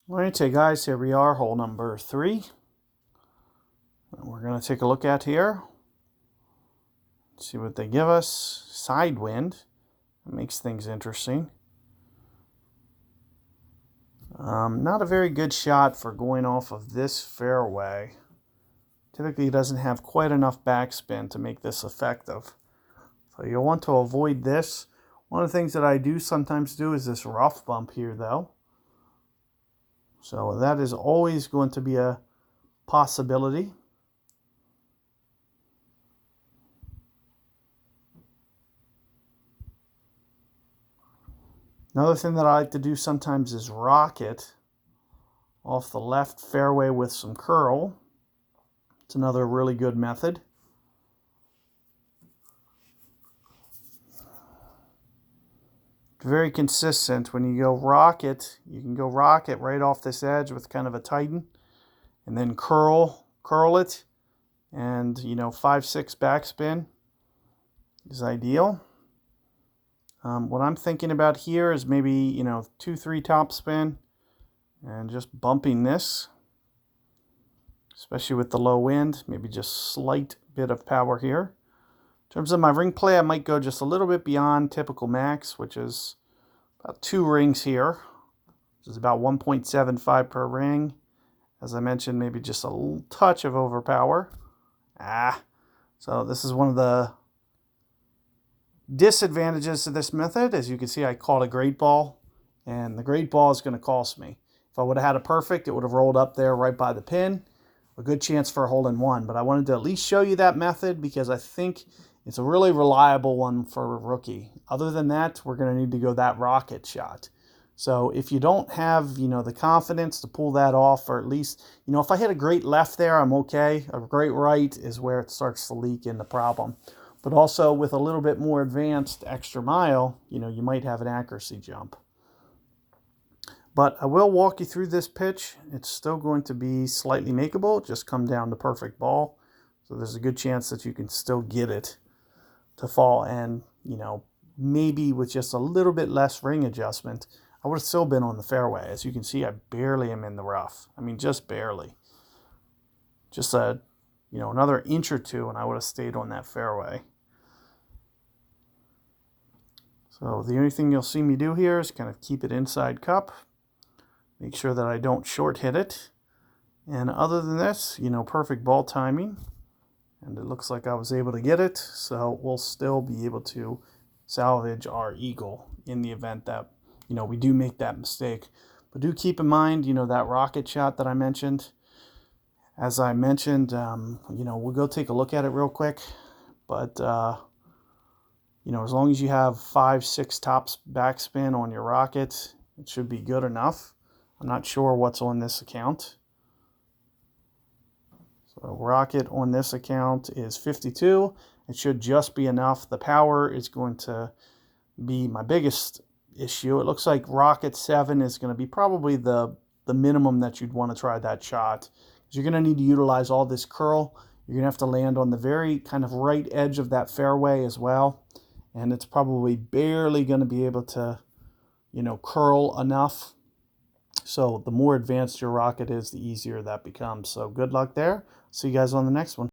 Alrighty guys, here we are, hole number 3. We're going to take a look at here. See what they give us. Side wind. That makes things interesting. Not a very good shot for going off of this fairway. Typically it doesn't have quite enough backspin to make this effective. So you'll want to avoid this. One of the things that I do sometimes do is this rough bump here though. So that is always going to be a possibility. Another thing that I like to do sometimes is rock it off the left fairway with some curl. It's another really good method. Very consistent. When you go rock it, you can go rock it right off this edge with kind of a tighten, and then curl it, and 5-6 backspin is ideal. What I'm thinking about here is maybe 2-3 topspin and just bumping this, especially with the low wind. Maybe just slight bit of power here. In terms of my ring play, I might go just a little bit beyond typical max, which is about 2 rings here. This is about 1.75 per ring. As I mentioned, maybe just a little touch of overpower. So this is one of the disadvantages to this method. As you can see, I caught a great ball, and the great ball is going to cost me. If I would have had a perfect, it would have rolled up there right by the pin. A good chance for a hole-in-one, but I wanted to at least show you that method because I think it's a really reliable one for a rookie. Other than that, we're going to need to go that rocket shot. So if you don't have, the confidence to pull that off, or at least, if I hit a great left there, I'm okay. A great right is where it starts to leak in the problem. But also with a little bit more advanced extra mile, you might have an accuracy jump. But I will walk you through this pitch. It's still going to be slightly makeable. Just come down to perfect ball. So there's a good chance that you can still get it to fall. And, maybe with just a little bit less ring adjustment, I would have still been on the fairway. As you can see, I barely am in the rough. I mean, just barely. Just another inch or two and I would have stayed on that fairway. So the only thing you'll see me do here is kind of keep it inside cup. Make sure that I don't short hit it. And other than this, perfect ball timing. And it looks like I was able to get it. So we'll still be able to salvage our eagle in the event that, we do make that mistake. But do keep in mind, that rocket shot that I mentioned. As I mentioned, we'll go take a look at it real quick. But, as long as you have 5-6 tops backspin on your rocket, it should be good enough. I'm not sure what's on this account. So rocket on this account is 52. It should just be enough. The power is going to be my biggest issue. It looks like rocket 7 is going to be probably the minimum that you'd want to try that shot. You're going to need to utilize all this curl. You're going to have to land on the very kind of right edge of that fairway as well. And it's probably barely going to be able to, curl enough. So the more advanced your rocket is, the easier that becomes. So good luck there. See you guys on the next one.